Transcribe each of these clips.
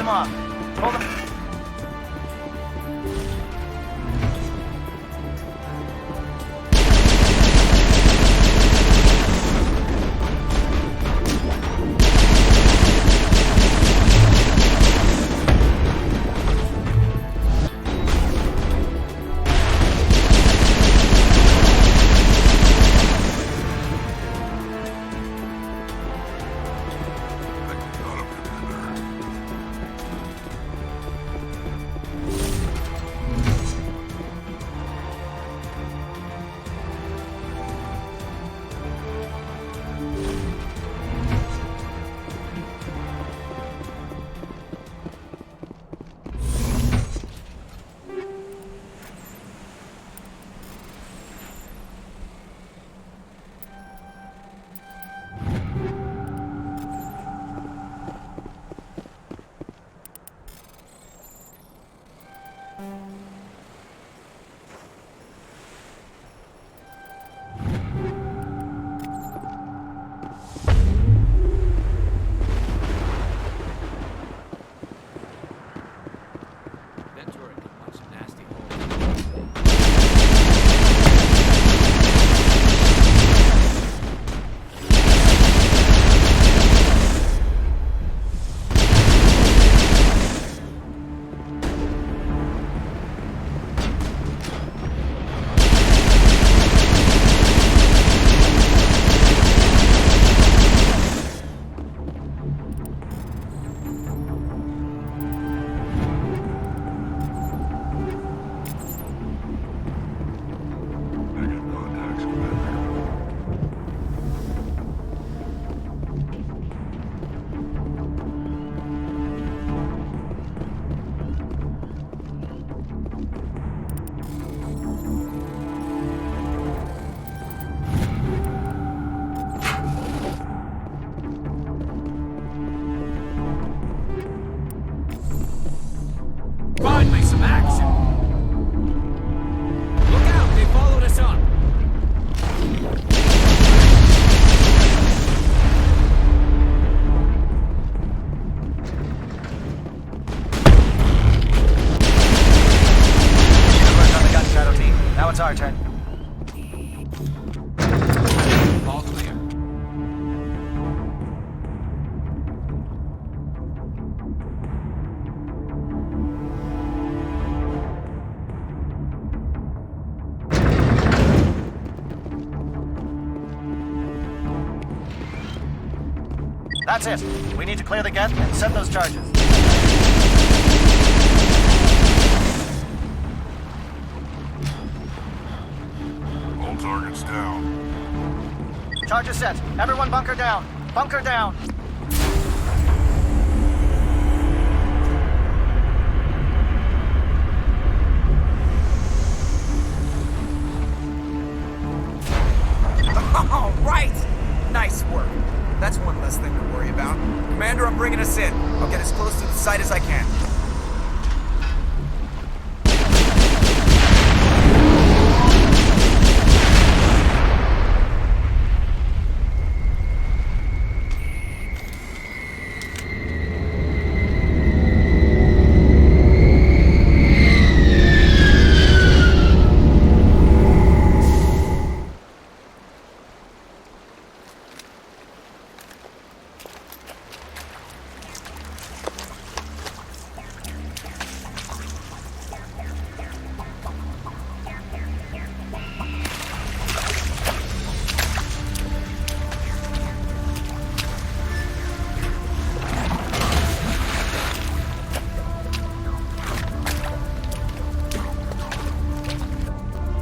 them off. Hold them. Finally, some action! Look out, they followed us up! Work on the gun, Shadow Team. Now it's our turn. All clear. That's it. We need to clear the gate and set those charges. All targets down. Charges set. Everyone bunker down. Bunker down. All right! Nice work. That's one less thing to worry about. Commander, I'm bringing us in. I'll get as close to the site as I can.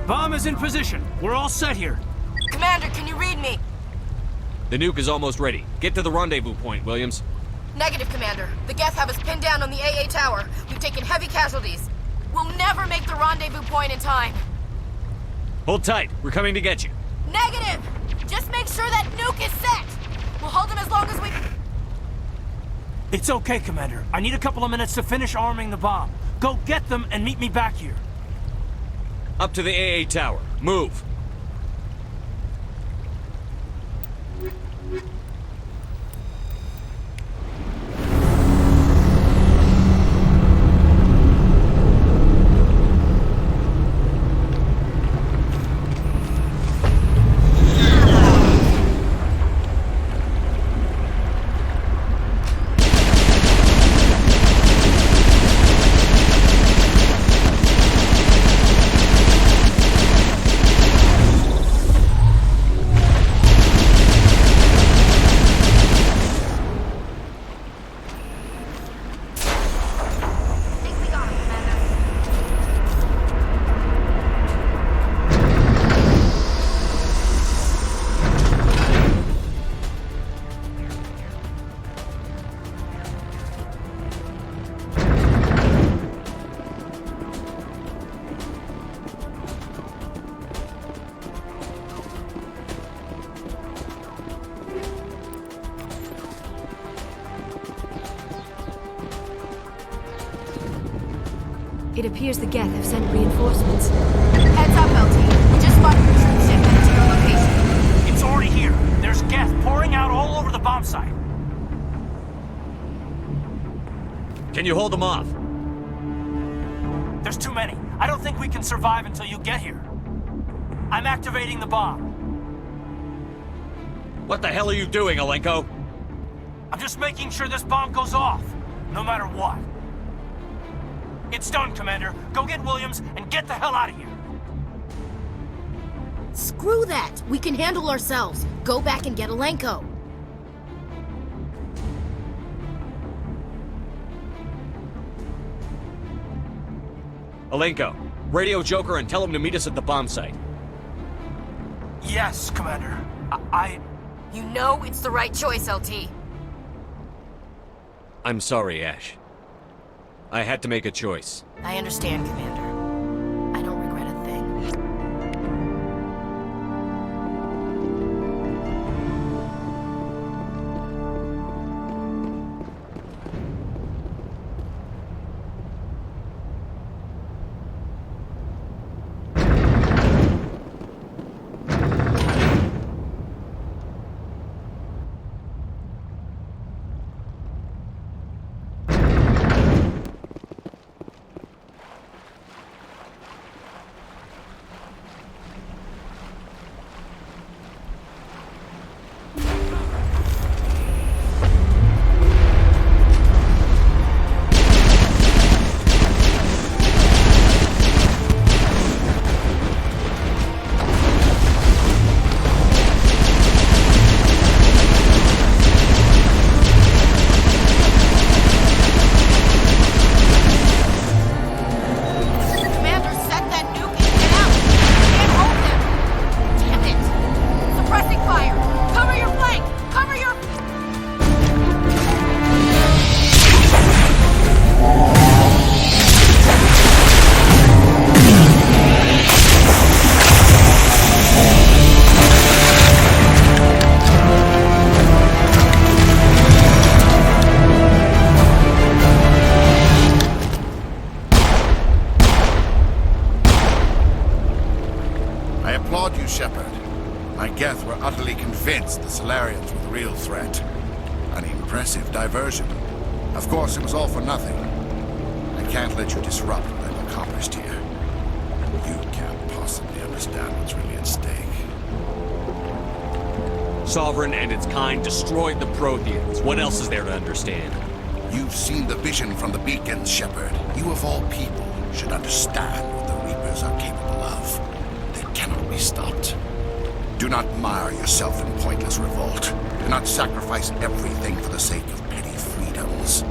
Bomb is in position. We're all set here. Commander, can you read me? The nuke is almost ready. Get to the rendezvous point, Williams. Negative, Commander. The Geth have us pinned down on the AA tower. We've taken heavy casualties. We'll never make the rendezvous point in time. Hold tight. We're coming to get you. Negative! Just make sure that nuke is set! We'll hold them as long as we... It's okay, Commander. I need a couple of minutes to finish arming the bomb. Go get them and meet me back here. Up to the AA tower. Move. It appears the Geth have sent reinforcements. Heads up, LT. We just spotted a troop ship headed to your location. It's already here. There's Geth pouring out all over the bomb site. Can you hold them off? There's too many. I don't think we can survive until you get here. I'm activating the bomb. What the hell are you doing, Alenko? I'm just making sure this bomb goes off, no matter what. It's done, Commander. Go get Williams and get the hell out of here. Screw that. We can handle ourselves. Go back and get Alenko. Alenko, radio Joker and tell him to meet us at the bomb site. Yes, Commander. You know it's the right choice, LT. I'm sorry, Ash. I had to make a choice. I understand, Commander. I don't regret a thing. Diversion. Of course, it was all for nothing. I can't let you disrupt what I've accomplished here. You can't possibly understand what's really at stake. Sovereign and its kind destroyed the Protheans. What else is there to understand? You've seen the vision from the beacons, Shepard. You of all people should understand what the Reapers are capable of. They cannot be stopped. Do not mire yourself in pointless revolt. Do not sacrifice everything for the sake of petty freedoms.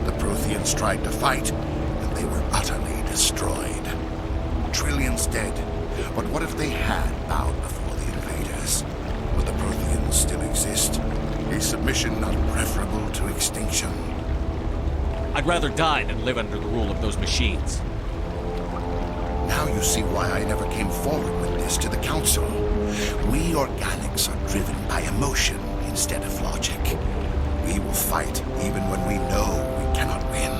The Protheans tried to fight, and they were utterly destroyed. Trillions dead, but what if they had bowed before the invaders? Would the Protheans still exist? A submission not preferable to extinction? I'd rather die than live under the rule of those machines. Now you see why I never came forward with this to the Council. We organics are driven by emotion instead of logic. We will fight even when we know we cannot win.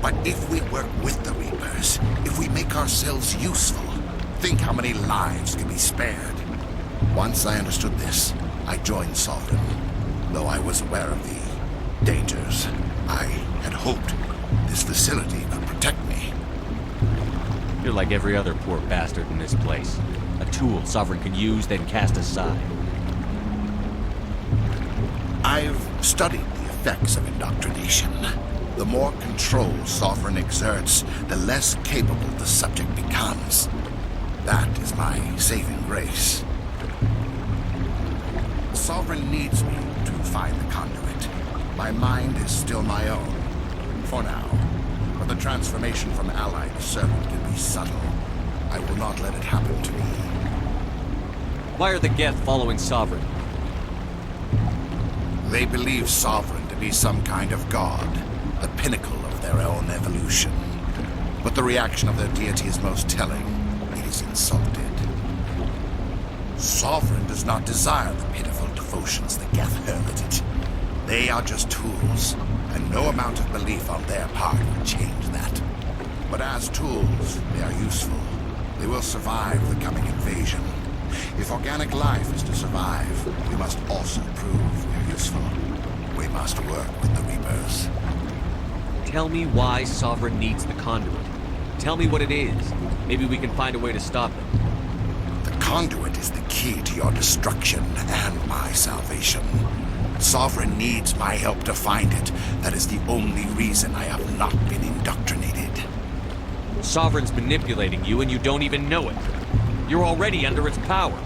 But if we work with the Reapers, if we make ourselves useful, think how many lives can be spared. Once I understood this, I joined Sovereign. Though I was aware of the dangers, I had hoped this facility could protect me. You're like every other poor bastard in this place. A tool Sovereign can use, then cast aside. I've studied the effects of indoctrination. The more control Sovereign exerts, the less capable the subject becomes. That is my saving grace. Sovereign needs me to find the conduit. My mind is still my own, for now. But the transformation from ally to servant can be subtle. I will not let it happen to me. Why are the Geth following Sovereign? They believe Sovereign to be some kind of god, the pinnacle of their own evolution. But the reaction of their deity is most telling. It is insulted. Sovereign does not desire the pitiful devotions the Geth hurl at it. They are just tools, and no amount of belief on their part will change that. But as tools, they are useful. They will survive the coming invasion. If organic life is to survive, we must also prove we're useful. We must work with the Reapers. Tell me why Sovereign needs the conduit. Tell me what it is. Maybe we can find a way to stop it. The conduit is the key to your destruction and my salvation. Sovereign needs my help to find it. That is the only reason I have not been indoctrinated. Sovereign's manipulating you and you don't even know it. You're already under its power.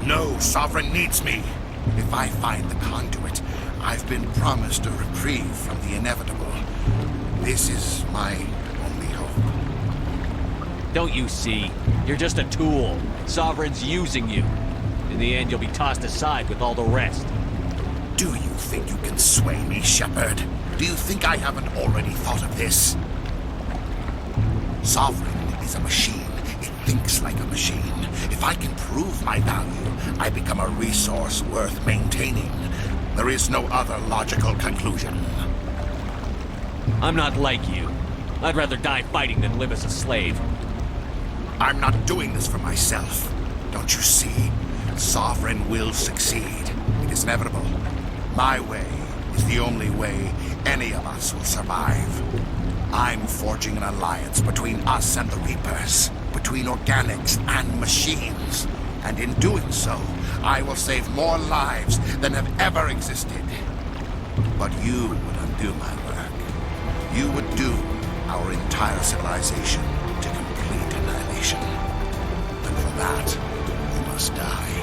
No, Sovereign needs me. If I find the conduit, I've been promised a reprieve from the inevitable. This is my only hope. Don't you see? You're just a tool. Sovereign's using you. In the end, you'll be tossed aside with all the rest. Do you think you can sway me, Shepard? Do you think I haven't already thought of this? Sovereign is a machine. It thinks like a machine. If I can prove my value, I become a resource worth maintaining. There is no other logical conclusion. I'm not like you. I'd rather die fighting than live as a slave. I'm not doing this for myself. Don't you see? Sovereign will succeed. It is inevitable. My way is the only way any of us will survive. I'm forging an alliance between us and the Reapers, between organics and machines. And in doing so, I will save more lives than have ever existed. But you would undo my work. You would doom our entire civilization to complete annihilation. And for that, you must die.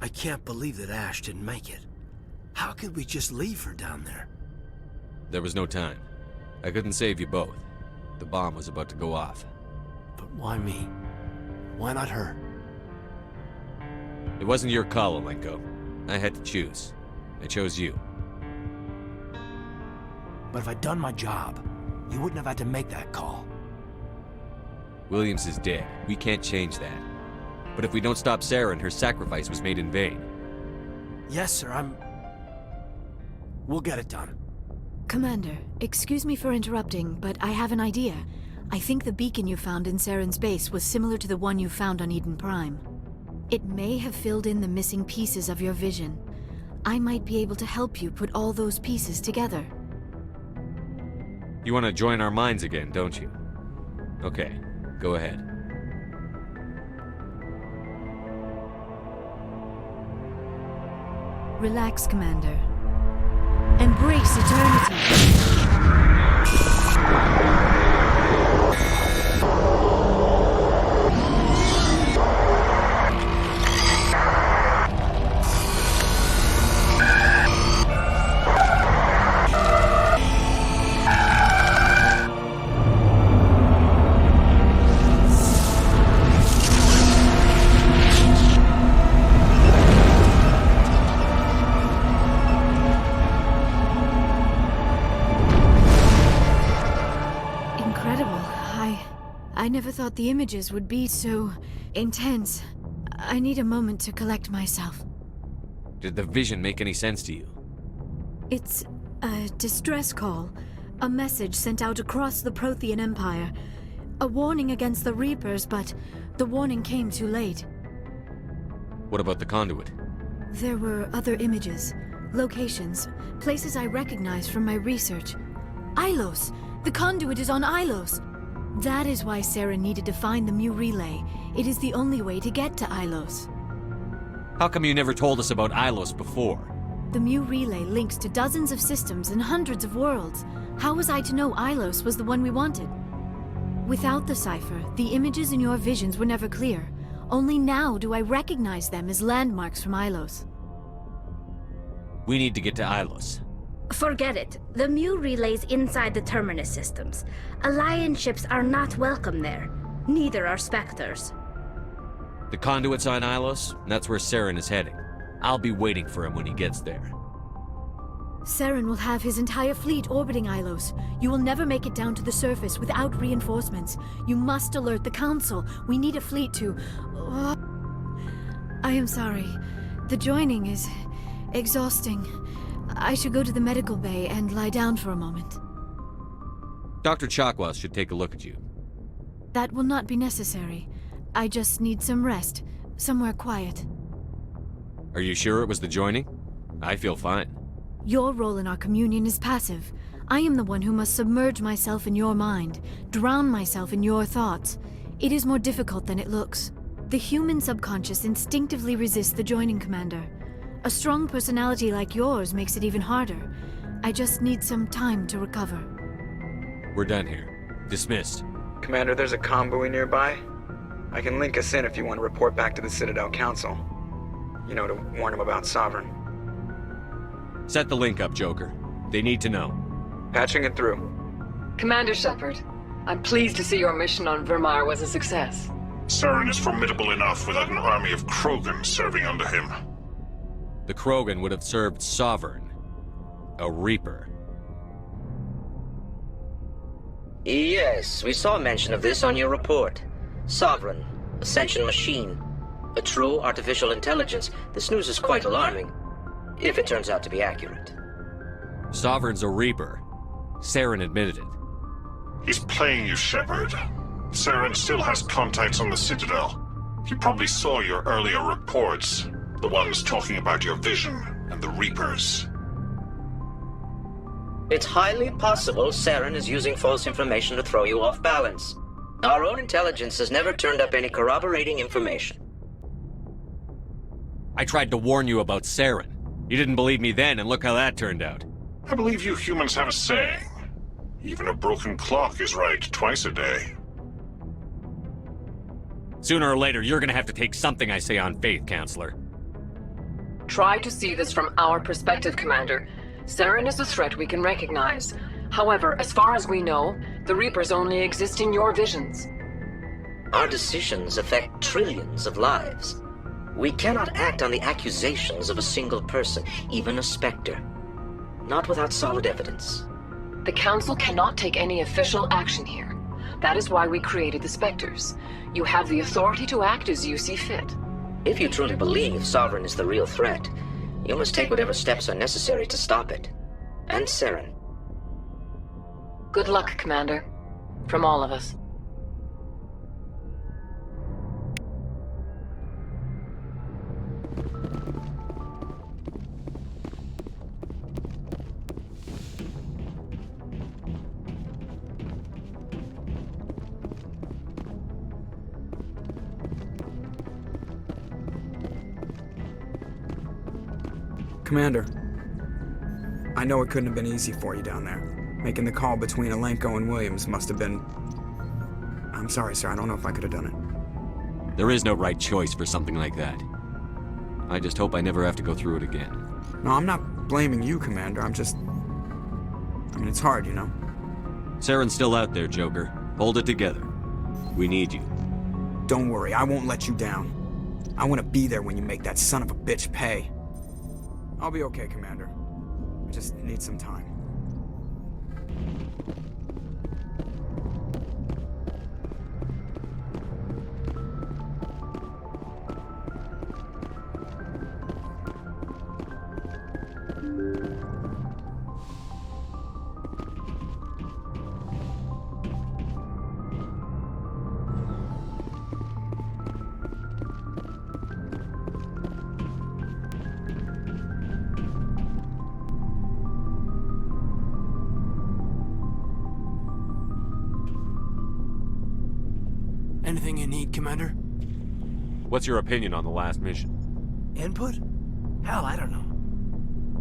I can't believe that Ash didn't make it. How could we just leave her down there? There was no time. I couldn't save you both. The bomb was about to go off. But why me? Why not her? It wasn't your call, Alenko. I had to choose. I chose you. But if I'd done my job, you wouldn't have had to make that call. Williams is dead. We can't change that. But if we don't stop Saren, her sacrifice was made in vain. Yes, sir, We'll get it done. Commander, excuse me for interrupting, but I have an idea. I think the beacon you found in Saren's base was similar to the one you found on Eden Prime. It may have filled in the missing pieces of your vision. I might be able to help you put all those pieces together. You want to join our minds again, don't you? Okay, go ahead. Relax, Commander. Embrace eternity. I never thought the images would be so intense. I need a moment to collect myself. Did the vision make any sense to you? It's A distress call. A message sent out across the Prothean Empire. A warning against the Reapers, but the warning came too late. What about the conduit? There were other images, locations, places I recognized from my research. Ilos! The conduit is on Ilos! That is why Saren needed to find the Mu Relay. It is the only way to get to Ilos. How come you never told us about Ilos before? The Mu Relay links to dozens of systems and hundreds of worlds. How was I to know Ilos was the one we wanted? Without the cipher, the images in your visions were never clear. Only now do I recognize them as landmarks from Ilos. We need to get to Ilos. Forget it. The Mu Relay's inside the Terminus systems. Alliance ships are not welcome there. Neither are Spectres. The conduit's on Ilos, and that's where Saren is heading. I'll be waiting for him when he gets there. Saren will have his entire fleet orbiting Ilos. You will never make it down to the surface without reinforcements. You must alert the Council. We need a fleet to... I am sorry. The joining is exhausting. I should go to the medical bay and lie down for a moment. Dr. Chakwas should take a look at you. That will not be necessary. I just need some rest. Somewhere quiet. Are you sure it was the joining? I feel fine. Your role in our communion is passive. I am the one who must submerge myself in your mind, drown myself in your thoughts. It is more difficult than it looks. The human subconscious instinctively resists the joining, Commander. A strong personality like yours makes it even harder. I just need some time to recover. We're done here. Dismissed. Commander, there's a convoy nearby. I can link us in if you want to report back to the Citadel Council. You know, to warn them about Sovereign. Set the link up, Joker. They need to know. Patching it through. Commander Shepard, I'm pleased to see your mission on Vermar was a success. Saren is formidable enough without an army of Krogan serving under him. The Krogan would have served Sovereign. A Reaper. Yes, we saw mention of this on your report. Sovereign, Ascension machine. A true artificial intelligence. This news is quite alarming. If it turns out to be accurate. Sovereign's a Reaper. Saren admitted it. He's playing you, Shepard. Saren still has contacts on the Citadel. He probably saw your earlier reports. The ones talking about your vision and the Reapers. It's highly possible Saren is using false information to throw you off balance. Our own intelligence has never turned up any corroborating information. I tried to warn you about Saren. You didn't believe me then, and look how that turned out. I believe you humans have a saying. Even a broken clock is right twice a day. Sooner or later, you're gonna have to take something I say on faith, Counselor. Try to see this from our perspective, Commander. Saren is a threat we can recognize. However, as far as we know, the Reapers only exist in your visions. Our decisions affect trillions of lives. We cannot act on the accusations of a single person, even a Spectre. Not without solid evidence. The Council cannot take any official action here. That is why we created the Spectres. You have the authority to act as you see fit. If you truly believe Sovereign is the real threat, you must take whatever steps are necessary to stop it. And Saren. Good luck, Commander. From all of us. Commander, I know it couldn't have been easy for you down there. Making the call between Alenko and Williams must have been... I'm sorry, sir. I don't know if I could have done it. There is no right choice for something like that. I just hope I never have to go through it again. No, I'm not blaming you, Commander. I'm just... I mean, it's hard, you know? Saren's still out there, Joker. Hold it together. We need you. Don't worry. I won't let you down. I want to be there when you make that son of a bitch pay. I'll be okay, Commander. I just need some time. Anything you need, Commander? What's your opinion on the last mission? Input? Hell, I don't know.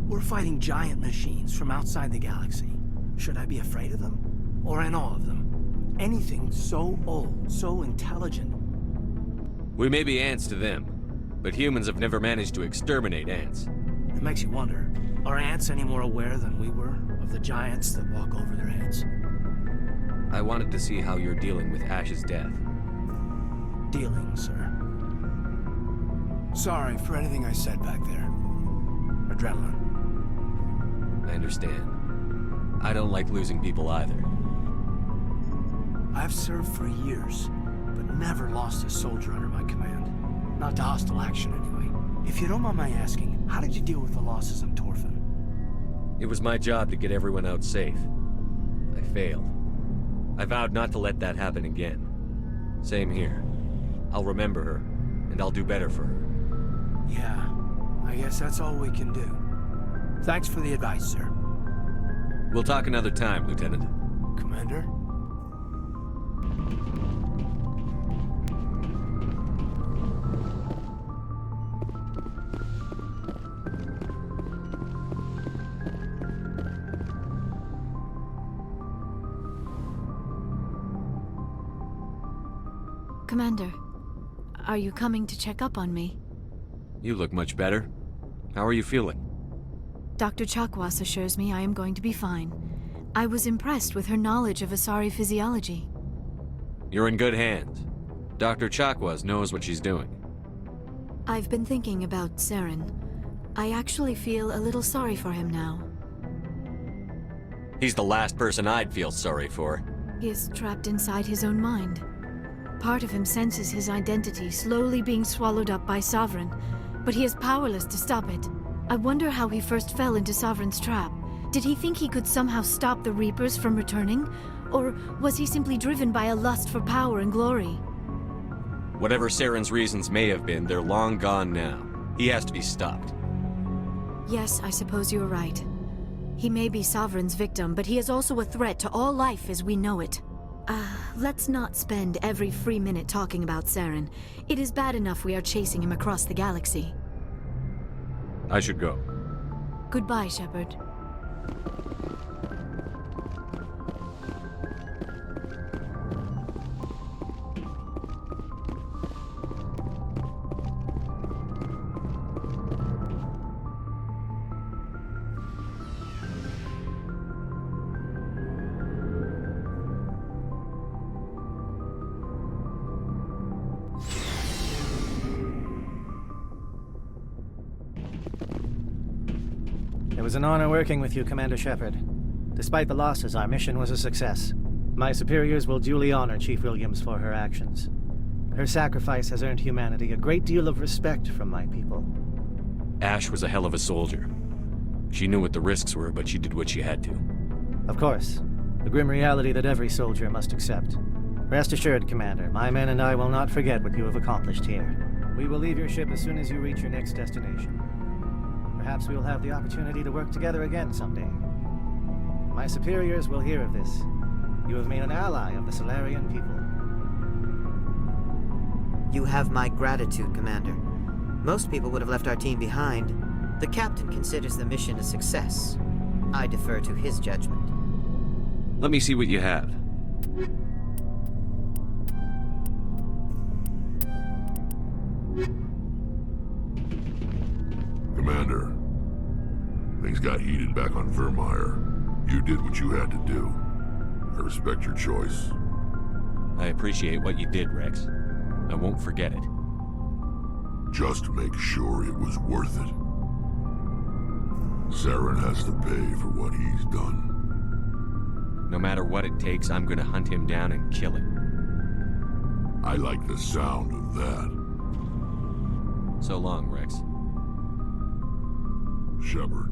We're fighting giant machines from outside the galaxy. Should I be afraid of them? Or in awe of them? Anything so old, so intelligent. We may be ants to them, but humans have never managed to exterminate ants. It makes you wonder, are ants any more aware than we were of the giants that walk over their heads? I wanted to see how you're dealing with Ash's death. Dealing, sir. Sorry for anything I said back there. Adrenaline. I understand. I don't like losing people either. I've served for years, but never lost a soldier under my command. Not to hostile action, anyway. If you don't mind my asking, how did you deal with the losses on Torfin? It was my job to get everyone out safe. I failed. I vowed not to let that happen again. Same here. I'll remember her, and I'll do better for her. Yeah, I guess that's all we can do. Thanks for the advice, sir. We'll talk another time, Lieutenant. Commander? Commander, are you coming to check up on me? You look much better. How are you feeling? Dr. Chakwas assures me I am going to be fine. I was impressed with her knowledge of Asari physiology. You're in good hands. Dr. Chakwas knows what she's doing. I've been thinking about Saren. I actually feel a little sorry for him now. He's the last person I'd feel sorry for. He is trapped inside his own mind. Part of him senses his identity slowly being swallowed up by Sovereign, but he is powerless to stop it. I wonder how he first fell into Sovereign's trap. Did he think he could somehow stop the Reapers from returning? Or was he simply driven by a lust for power and glory? Whatever Saren's reasons may have been, they're long gone now. He has to be stopped. Yes, I suppose you're right. He may be Sovereign's victim, but he is also a threat to all life as we know it. Let's not spend every free minute talking about Saren. It is bad enough we are chasing him across the galaxy. I should go. Goodbye, Shepard. It was an honor working with you, Commander Shepard. Despite the losses, our mission was a success. My superiors will duly honor Chief Williams for her actions. Her sacrifice has earned humanity a great deal of respect from my people. Ash was a hell of a soldier. She knew what the risks were, but she did what she had to. Of course. The grim reality that every soldier must accept. Rest assured, Commander, my men and I will not forget what you have accomplished here. We will leave your ship as soon as you reach your next destination. Perhaps we will have the opportunity to work together again someday. My superiors will hear of this. You have made an ally of the Solarian people. You have my gratitude, Commander. Most people would have left our team behind. The captain considers the mission a success. I defer to his judgment. Let me see what you have. Commander, things got heated back on Vermeer. You did what you had to do. I respect your choice. I appreciate what you did, Rex. I won't forget it. Just make sure it was worth it. Saren has to pay for what he's done. No matter what it takes, I'm gonna hunt him down and kill him. I like the sound of that. So long, Rex. Shepard.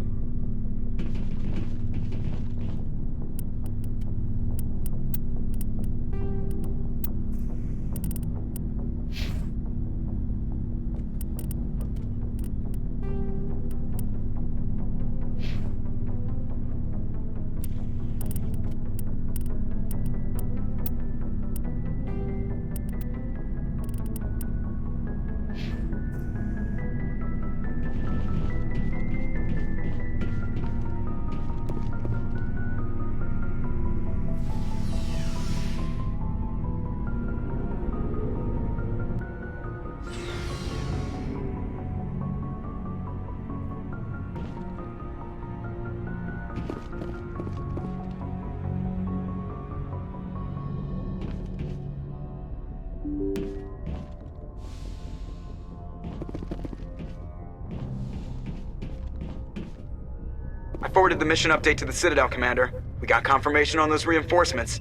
forwarded the mission update to the Citadel, Commander. We got confirmation on those reinforcements.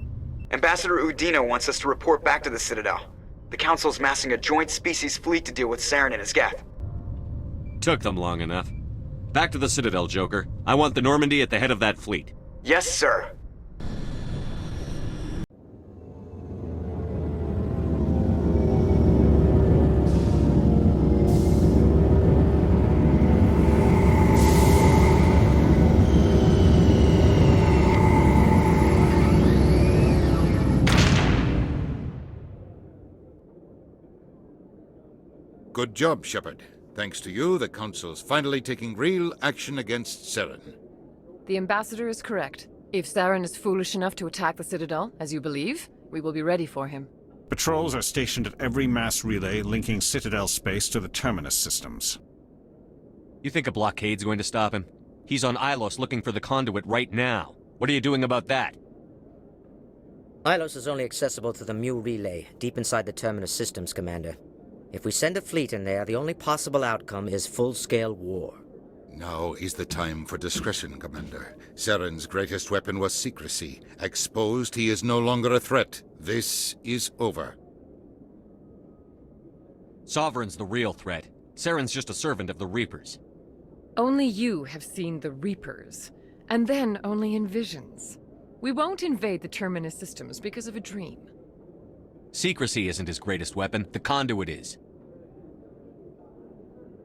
Ambassador Udina wants us to report back to the Citadel. The Council's massing a joint species fleet to deal with Saren and his Geth. Took them long enough. Back to the Citadel, Joker. I want the Normandy at the head of that fleet. Yes, sir. Good job, Shepard. Thanks to you, the Council's finally taking real action against Saren. The Ambassador is correct. If Saren is foolish enough to attack the Citadel, as you believe, we will be ready for him. Patrols are stationed at every mass relay linking Citadel space to the Terminus systems. You think a blockade's going to stop him? He's on Ilos looking for the conduit right now. What are you doing about that? Ilos is only accessible to the Mu relay, deep inside the Terminus systems, Commander. If we send a fleet in there, the only possible outcome is full-scale war. Now is the time for discretion, Commander. Saren's greatest weapon was secrecy. Exposed, he is no longer a threat. This is over. Sovereign's the real threat. Saren's just a servant of the Reapers. Only you have seen the Reapers, and then only in visions. We won't invade the Terminus systems because of a dream. Secrecy isn't his greatest weapon, the conduit is.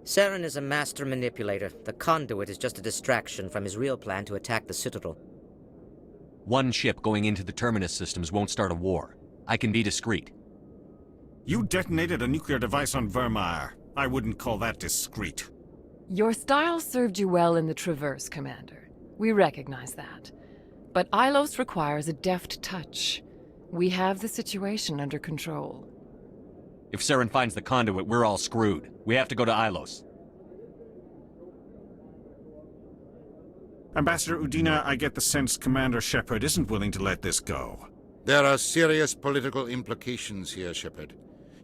Saren is a master manipulator. The conduit is just a distraction from his real plan to attack the Citadel. One ship going into the Terminus systems won't start a war. I can be discreet. You detonated a nuclear device on Vermeer. I wouldn't call that discreet. Your style served you well in the Traverse, Commander. We recognize that. But Ilos requires a deft touch. We have the situation under control. If Saren finds the conduit, we're all screwed. We have to go to Ilos. Ambassador Udina, I get the sense Commander Shepard isn't willing to let this go. There are serious political implications here, Shepard.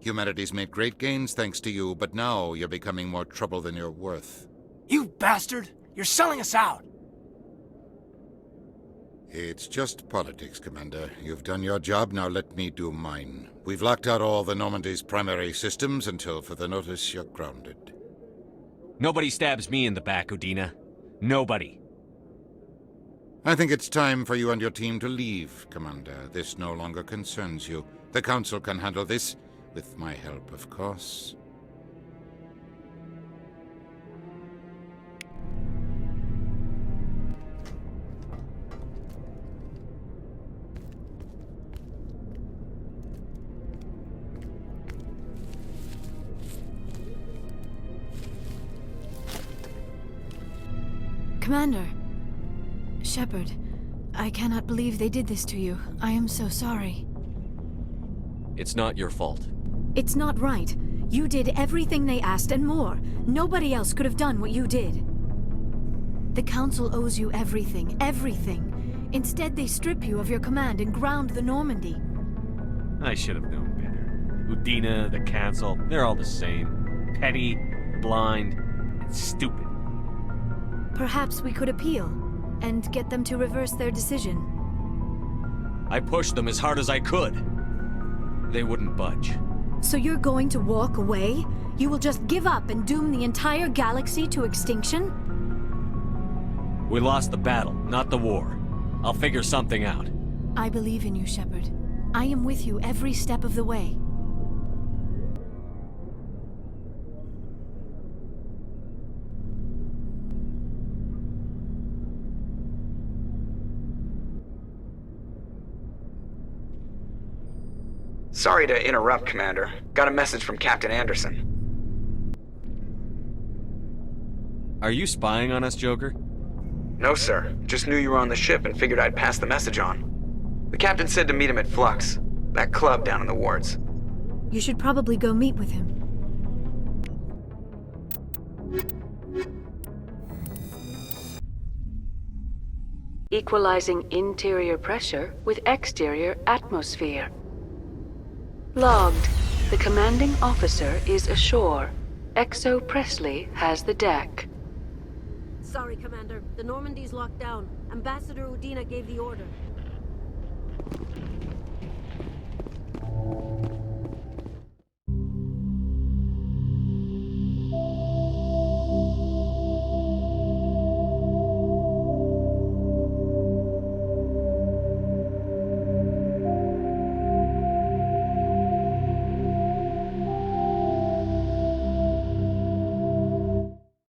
Humanity's made great gains thanks to you, but now you're becoming more trouble than you're worth. You bastard! You're selling us out! It's just politics, Commander. You've done your job, now let me do mine. We've locked out all the Normandy's primary systems until further notice you're grounded. Nobody stabs me in the back, Udina. Nobody. I think it's time for you and your team to leave, Commander. This no longer concerns you. The Council can handle this, with my help, of course. Commander. Shepard, I cannot believe they did this to you. I am so sorry. It's not your fault. It's not right. You did everything they asked and more. Nobody else could have done what you did. The Council owes you everything, everything. Instead, they strip you of your command and ground the Normandy. I should have known better. Udina, the Council, they're all the same. Petty, blind, and stupid. Perhaps we could appeal, and get them to reverse their decision. I pushed them as hard as I could. They wouldn't budge. So you're going to walk away? You will just give up and doom the entire galaxy to extinction? We lost the battle, not the war. I'll figure something out. I believe in you, Shepard. I am with you every step of the way. Sorry to interrupt, Commander. Got a message from Captain Anderson. Are you spying on us, Joker? No, sir. Just knew you were on the ship and figured I'd pass the message on. The captain said to meet him at Flux, that club down in the wards. You should probably go meet with him. Equalizing interior pressure with exterior atmosphere. Logged. The commanding officer is ashore. Exo Presley has the deck. Sorry, Commander. The Normandy's locked down. Ambassador Udina gave the order.